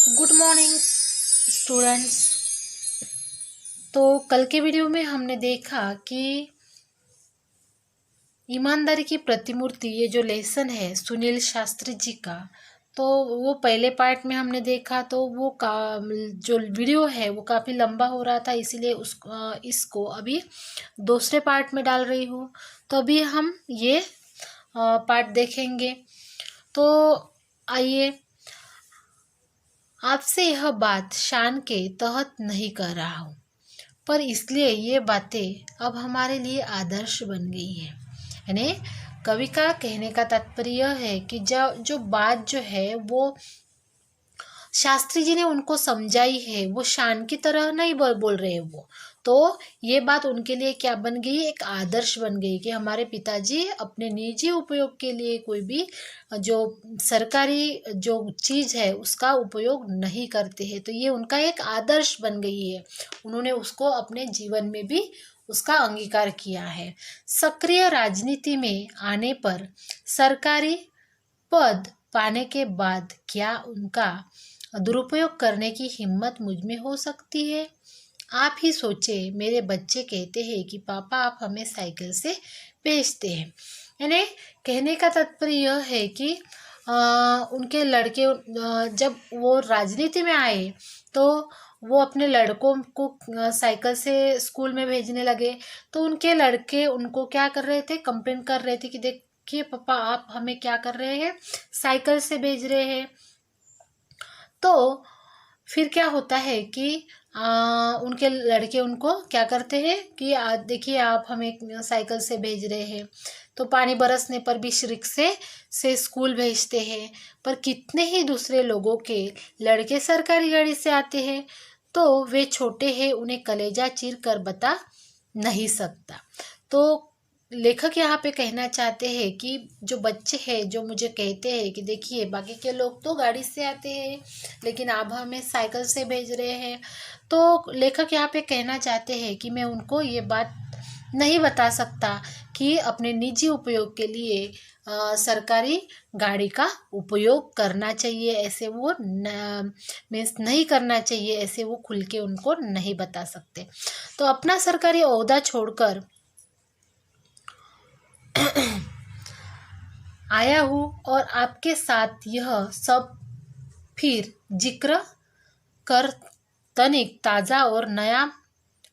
Good morning students. तो कल के वीडियो में हमने देखा कि ईमानदारी की प्रतिमूर्ति ये जो लेसन है सुनील शास्त्री जी का, तो वो पहले पार्ट में हमने देखा। तो वो का जो वीडियो है वो काफ़ी लंबा हो रहा था, इसीलिए इसको अभी दूसरे पार्ट में डाल रही हूँ। तो अभी हम ये पार्ट देखेंगे। तो आइए, आपसे यह बात शान के तहत नहीं कर रहा हूँ, पर इसलिए ये बातें अब हमारे लिए आदर्श बन गई है। यानी कवि का कहने का तात्पर्य यह है कि जो बात जो है वो शास्त्री जी ने उनको समझाई है, वो शान की तरह नहीं बोल रहे हैं वो। तो ये बात उनके लिए क्या बन गई, एक आदर्श बन गई कि हमारे पिताजी अपने निजी उपयोग के लिए कोई भी जो सरकारी जो चीज़ है उसका उपयोग नहीं करते हैं। तो ये उनका एक आदर्श बन गई है, उन्होंने उसको अपने जीवन में भी उसका अंगीकार किया है। सक्रिय राजनीति में आने पर सरकारी पद पाने के बाद क्या उनका दुरुपयोग करने की हिम्मत मुझ में हो सकती है? आप ही सोचे, मेरे बच्चे कहते हैं कि पापा आप हमें साइकिल से भेजते हैं। यानी कहने का तात्पर्य यह है कि उनके लड़के जब वो राजनीति में आए तो वो अपने लड़कों को साइकिल से स्कूल में भेजने लगे। तो उनके लड़के उनको क्या कर रहे थे, कंप्लेन कर रहे थे कि देखिए पापा आप हमें क्या कर रहे हैं, साइकिल से भेज रहे हैं। तो फिर क्या होता है कि उनके लड़के उनको क्या करते हैं कि देखिए आप हमें साइकिल से भेज रहे हैं। तो पानी बरसने पर भी रिक्शे से स्कूल भेजते हैं। पर कितने ही दूसरे लोगों के लड़के सरकारी गाड़ी से आते हैं, तो वे छोटे हैं, उन्हें कलेजा चीर कर बता नहीं सकता। तो लेखक यहाँ पे कहना चाहते हैं कि जो बच्चे हैं जो मुझे कहते हैं कि देखिए बाकी के लोग तो गाड़ी से आते हैं लेकिन आप हमें साइकिल से भेज रहे हैं, तो लेखक यहाँ पे कहना चाहते हैं कि मैं उनको ये बात नहीं बता सकता कि अपने निजी उपयोग के लिए सरकारी गाड़ी का उपयोग करना चाहिए, ऐसे वो मीन्स नहीं करना चाहिए, ऐसे वो खुल के उनको नहीं बता सकते। तो अपना सरकारी ओहदा छोड़कर आया हूँ और आपके साथ यह सब फिर जिक्र कर तनिक ताज़ा और नया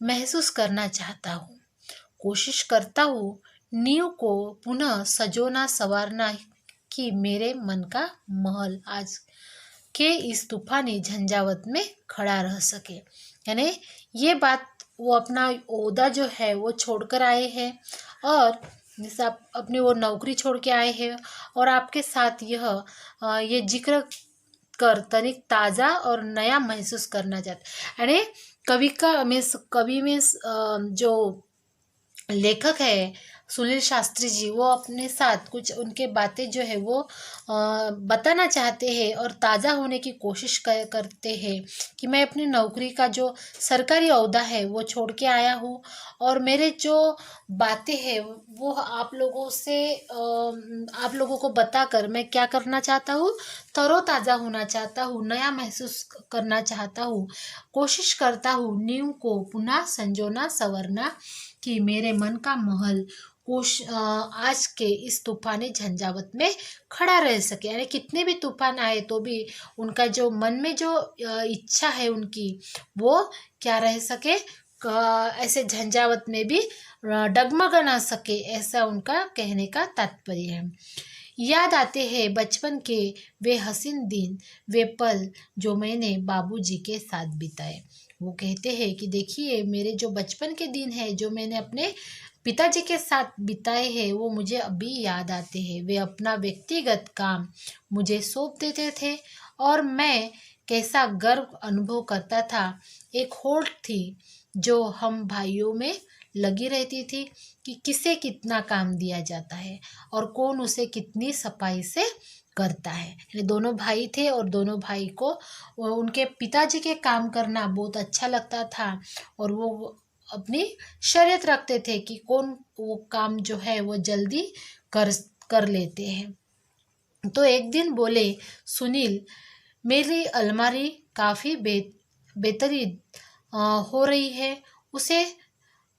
महसूस करना चाहता हूँ। कोशिश करता हूँ नींव को पुनः सजोना संवारना कि मेरे मन का महल आज के इस तूफानी झंझावत में खड़ा रह सके। यानी ये बात वो अपना ओहदा जो है वो छोड़कर आए हैं और जैसे आप अपनी वो नौकरी छोड़ के आए हैं और आपके साथ ये जिक्र कर तनिक ताज़ा और नया महसूस करना चाहते। यानी कवि में जो लेखक है सुनील शास्त्री जी, वो अपने साथ कुछ उनके बातें जो है वो बताना चाहते हैं और ताज़ा होने की कोशिश करते हैं कि मैं अपनी नौकरी का जो सरकारी ओहदा है वो छोड़ के आया हूँ और मेरे जो बातें हैं वो आप लोगों को बताकर मैं क्या करना चाहता हूँ, तरोताज़ा होना चाहता हूँ, नया महसूस करना चाहता हूँ। कोशिश करता हूँ नींव को पुनः संजोना संवरना कि मेरे मन का महल आज के इस तूफानी झंझावत में खड़ा रह सके। यानी कितने भी तूफान आए तो भी उनका जो मन में जो इच्छा है उनकी, वो क्या रह सके, ऐसे झंझावत में भी डगमगा ना सके, ऐसा उनका कहने का तात्पर्य है। याद आते हैं बचपन के वे हसीन दिन, वे पल जो मैंने बाबूजी के साथ बिताए। वो कहते हैं कि देखिए मेरे जो बचपन के दिन है जो मैंने अपने पिताजी के साथ बिताए हैं वो मुझे अभी याद आते हैं। वे अपना व्यक्तिगत काम मुझे सौंप देते थे और मैं कैसा गर्व अनुभव करता था। एक होड़ थी जो हम भाइयों में लगी रहती थी कि किसे कितना काम दिया जाता है और कौन उसे कितनी सफाई से करता है। यानी दोनों भाई थे और दोनों भाई को उनके पिताजी के काम करना बहुत अच्छा लगता था और वो अपनी शर्त रखते थे कि कौन वो काम जो है वो जल्दी कर कर लेते हैं। तो एक दिन बोले, सुनील मेरी अलमारी काफ़ी बेहतरीन हो रही है,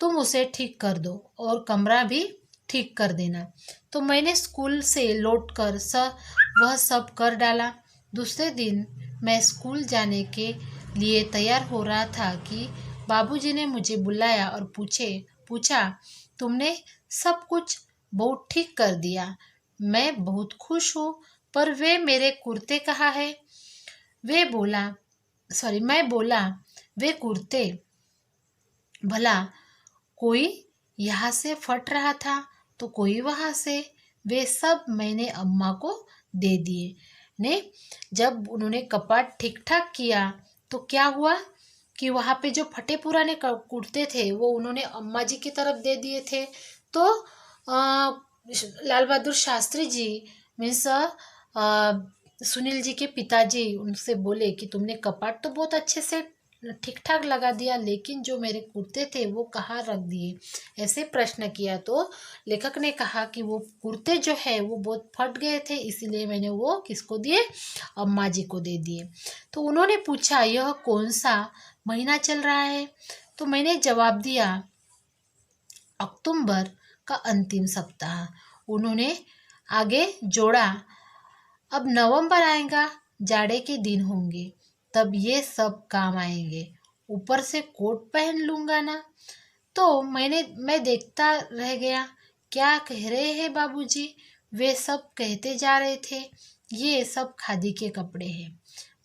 तुम उसे ठीक कर दो और कमरा भी ठीक कर देना। तो मैंने स्कूल से लौटकर वह सब कर डाला। दूसरे दिन मैं स्कूल जाने के लिए तैयार हो रहा था कि बाबूजी ने मुझे बुलाया और पूछा, तुमने सब कुछ बहुत ठीक कर दिया। मैं बहुत खुश हूँ, पर वे मेरे कुर्ते कहाँ है? मैं बोला, वे कुर्ते भला कोई यहाँ से फट रहा था तो कोई वहाँ से, वे सब मैंने अम्मा को दे दिए। ने जब उन्होंने कपाट ठीक ठाक किया तो क्या हुआ कि वहाँ पे जो फटे पुराने कुर्ते थे वो उन्होंने अम्मा जी की तरफ दे दिए थे। तो लाल बहादुर शास्त्री जी मीन्स सुनील जी के पिताजी उनसे बोले कि तुमने कपाट तो बहुत अच्छे से ठीक ठाक लगा दिया, लेकिन जो मेरे कुर्ते थे वो कहाँ रख दिए? ऐसे प्रश्न किया तो लेखक ने कहा कि वो कुर्ते जो है वो बहुत फट गए थे, इसीलिए मैंने वो किसको दिए? अम्मा जी को दे दिए। तो उन्होंने पूछा, यह कौन सा महीना चल रहा है? तो मैंने जवाब दिया, अक्टूबर का अंतिम सप्ताह। उन्होंने आगे जोड़ा, अब नवंबर आएगा, जाड़े के दिन होंगे, तब ये सब काम आएंगे। ऊपर से कोट पहन लूंगा ना। तो मैं देखता रह गया। क्या कह रहे हैं बाबूजी? वे सब कहते जा रहे थे, ये सब खादी के कपड़े हैं,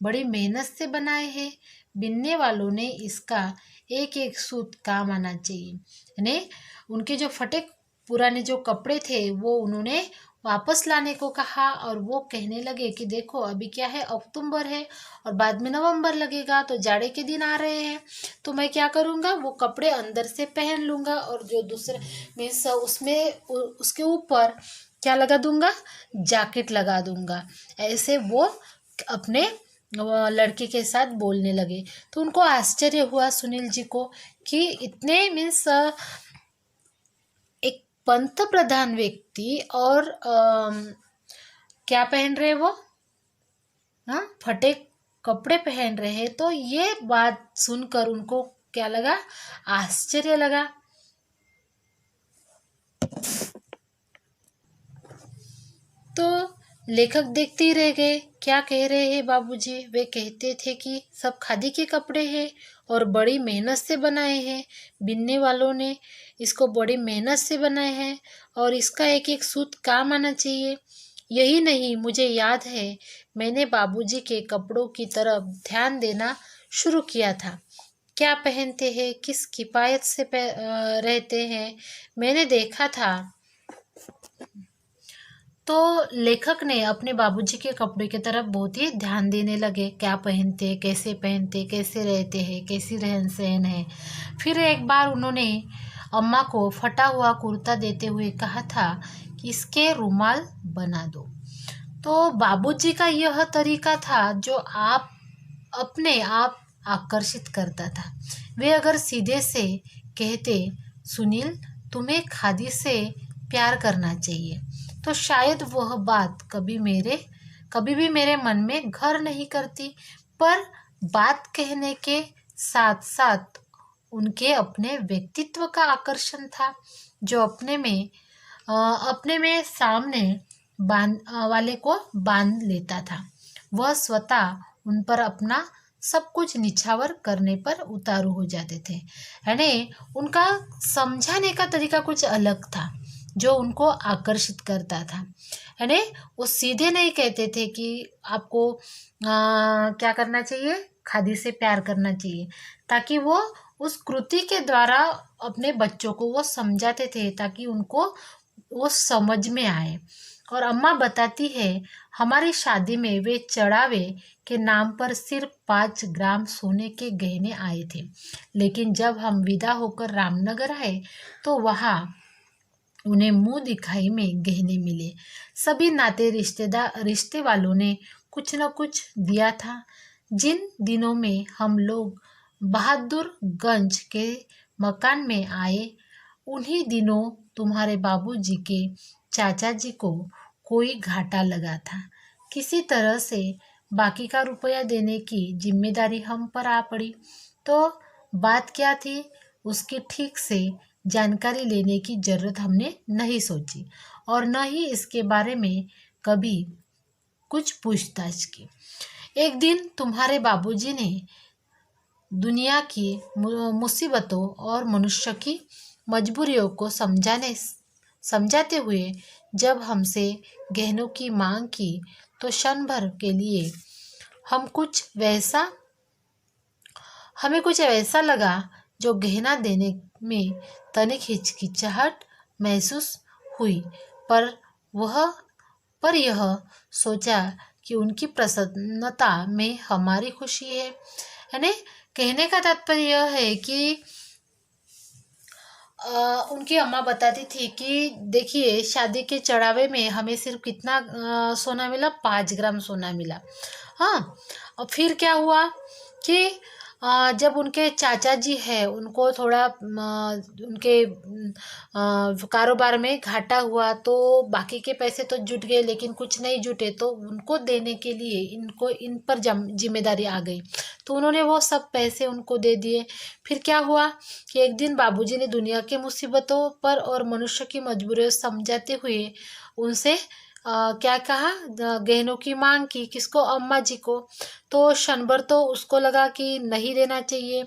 बड़ी मेहनत से बनाए हैं, बिनने वालों ने इसका एक एक सूत काम आना चाहिए। यानी उनके जो फटे पुराने जो कपड़े थे वो उन्होंने वापस लाने को कहा, और वो कहने लगे कि देखो अभी क्या है, अक्टूबर है और बाद में नवंबर लगेगा, तो जाड़े के दिन आ रहे हैं, तो मैं क्या करूँगा, वो कपड़े अंदर से पहन लूँगा और जो दूसरे मीन्स उसके ऊपर क्या लगा दूँगा, जैकेट लगा दूँगा। ऐसे वो अपने लड़के के साथ बोलने लगे। तो उनको आश्चर्य हुआ सुनील जी को कि इतने मीन्स एक पंत प्रधान व्यक्ति और क्या पहन रहे वो, हाँ, फटे कपड़े पहन रहे हैं। तो ये बात सुनकर उनको क्या लगा, आश्चर्य लगा। तो लेखक देखते ही रह गए, क्या कह रहे हैं बाबूजी? वे कहते थे कि सब खादी के कपड़े हैं और बड़ी मेहनत से बनाए हैं, बिनने वालों ने इसको बड़ी मेहनत से बनाए हैं और इसका एक एक सूत काम आना चाहिए। यही नहीं, मुझे याद है मैंने बाबूजी के कपड़ों की तरफ ध्यान देना शुरू किया था। क्या पहनते हैं, किस किफायत से रहते हैं, मैंने देखा था। तो लेखक ने अपने बाबूजी के कपड़े की तरफ बहुत ही ध्यान देने लगे, क्या पहनते, कैसे रहते हैं, कैसी रहन सहन है। फिर एक बार उन्होंने अम्मा को फटा हुआ कुर्ता देते हुए कहा था कि इसके रुमाल बना दो। तो बाबूजी का यह तरीका था जो अपने आप आकर्षित करता था। वे अगर सीधे से कहते, सुनील तुम्हें खादी से प्यार करना चाहिए, तो शायद वह बात कभी भी मेरे मन में घर नहीं करती। पर बात कहने के साथ साथ उनके अपने व्यक्तित्व का आकर्षण था, जो अपने में सामने वाले को बांध लेता था। वह स्वतः उन पर अपना सब कुछ निछावर करने पर उतारू हो जाते थे। यानी उनका समझाने का तरीका कुछ अलग था जो उनको आकर्षित करता था। यानी वो सीधे नहीं कहते थे कि आपको क्या करना चाहिए, खादी से प्यार करना चाहिए, ताकि वो उस कृति के द्वारा अपने बच्चों को वो समझाते थे ताकि उनको वो समझ में आए। और अम्मा बताती है, हमारी शादी में वे चढ़ावे के नाम पर सिर्फ 5 ग्राम सोने के गहने आए थे, लेकिन जब हम विदा होकर रामनगर आए तो वहाँ उन्हें मुंह दिखाई में गहने मिले। सभी रिश्ते वालों ने कुछ न कुछ दिया था। जिन दिनों में हम लोग बहादुरगंज के मकान में आए, उन्हीं दिनों तुम्हारे बाबूजी के चाचा जी को कोई घाटा लगा था। किसी तरह से बाकी का रुपया देने की जिम्मेदारी हम पर आ पड़ी। तो बात क्या थी, उसकी ठीक से जानकारी लेने की जरूरत हमने नहीं सोची और न ही इसके बारे में कभी कुछ पूछताछ की। एक दिन तुम्हारे बाबूजी ने दुनिया की मुसीबतों और मनुष्य की मजबूरियों को समझाते हुए जब हमसे गहनों की मांग की, तो क्षण भर के लिए हमें कुछ वैसा लगा जो गहना देने में तनिक हिचकिचाहट महसूस हुई। पर वह पर यह सोचा कि उनकी प्रसन्नता में हमारी खुशी है। यानी कहने का तात्पर्य यह है कि उनकी अम्मा बताती थी कि देखिए, शादी के चढ़ावे में हमें सिर्फ कितना सोना मिला, 5 ग्राम सोना मिला। हाँ, और फिर क्या हुआ कि जब उनके चाचा जी है, उनको थोड़ा उनके कारोबार में घाटा हुआ, तो बाकी के पैसे तो जुट गए लेकिन कुछ नहीं जुटे, तो उनको देने के लिए इन पर जिम्मेदारी आ गई, तो उन्होंने वो सब पैसे उनको दे दिए। फिर क्या हुआ कि एक दिन बाबूजी ने दुनिया के मुसीबतों पर और मनुष्य की मजबूरियों समझाते हुए उनसे क्या कहा, गहनों की मांग की। किसको? अम्मा जी को। तो क्षण भर तो उसको लगा कि नहीं देना चाहिए।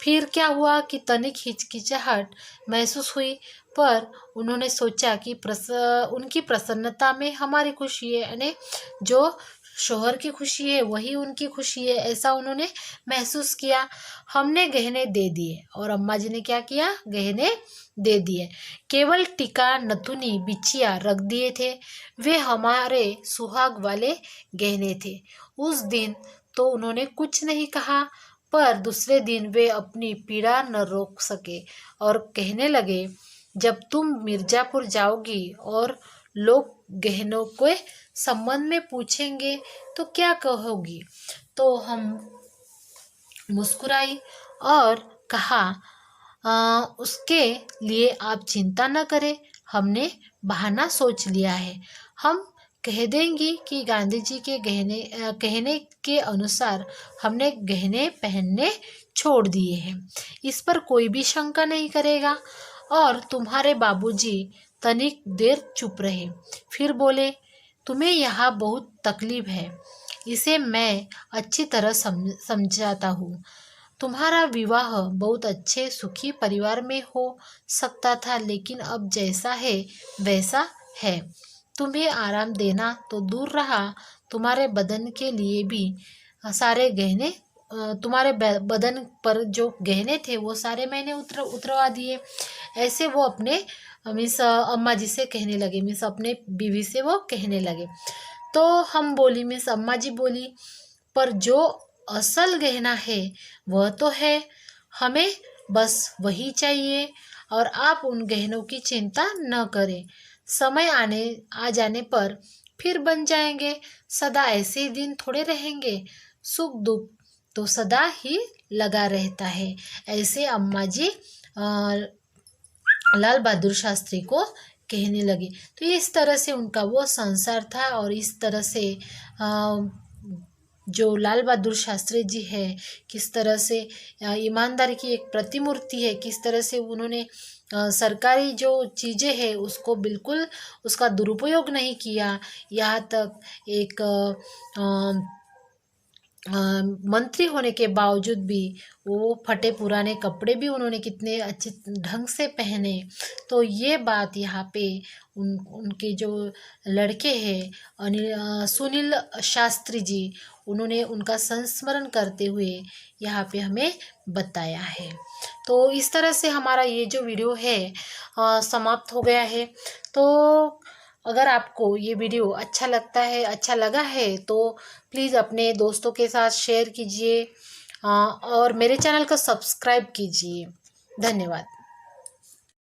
फिर क्या हुआ कि तनिक हिचकिचाहट महसूस हुई, पर उन्होंने सोचा कि उनकी प्रसन्नता में हमारी खुशी है, यानी जो शोहर की खुशी है वही उनकी खुशी है, ऐसा उन्होंने महसूस किया। हमने गहने दे दिए और अम्मा जी ने क्या किया, गहने दे दिए। केवल टीका, नथुनी, बिछिया रख दिए थे। वे हमारे सुहाग वाले गहने थे। उस दिन तो उन्होंने कुछ नहीं कहा, पर दूसरे दिन वे अपनी पीड़ा न रोक सके और कहने लगे, जब तुम मिर्जापुर जाओगी और लोग गहनों के संबंध में पूछेंगे तो क्या कहोगी? तो हम मुस्कुराई और कहा, उसके लिए आप चिंता न करें, हमने बहाना सोच लिया है। हम कह देंगी कि गांधी जी के कहने के अनुसार हमने गहने पहनने छोड़ दिए हैं। इस पर कोई भी शंका नहीं करेगा। और तुम्हारे बाबूजी तनिक देर चुप रहे, फिर बोले, तुम्हें यहाँ बहुत तकलीफ है, इसे मैं अच्छी तरह समझाता हूँ। तुम्हारा विवाह बहुत अच्छे सुखी परिवार में हो सकता था, लेकिन अब जैसा है वैसा है। तुम्हें आराम देना तो दूर रहा, तुम्हारे बदन के लिए भी सारे गहने, तुम्हारे बदन पर जो गहने थे वो सारे मैंने उतरवा दिए। ऐसे वो अपने मीन्स अम्मा जी से कहने लगे, मीन्स अपने बीवी से वो कहने लगे। तो हम बोली, मीन्स अम्मा जी बोली, पर जो असल गहना है वह तो है, हमें बस वही चाहिए और आप उन गहनों की चिंता न करें। समय आ जाने पर फिर बन जाएंगे। सदा ऐसे ही दिन थोड़े रहेंगे, सुख दुख तो सदा ही लगा रहता है। ऐसे अम्मा जी लाल बहादुर शास्त्री को कहने लगे। तो इस तरह से उनका वो संसार था और इस तरह से जो लाल बहादुर शास्त्री जी है, किस तरह से ईमानदारी की एक प्रतिमूर्ति है, किस तरह से उन्होंने सरकारी जो चीज़ें हैं उसको बिल्कुल उसका दुरुपयोग नहीं किया। यहाँ तक एक मंत्री होने के बावजूद भी वो फटे पुराने कपड़े भी उन्होंने कितने अच्छे ढंग से पहने। तो ये बात यहाँ पे उनके जो लड़के हैं सुनील शास्त्री जी, उन्होंने उनका संस्मरण करते हुए यहाँ पे हमें बताया है। तो इस तरह से हमारा ये जो वीडियो है समाप्त हो गया है। तो अगर आपको ये वीडियो अच्छा लगा है तो प्लीज़ अपने दोस्तों के साथ शेयर कीजिए और मेरे चैनल को सब्सक्राइब कीजिए। धन्यवाद।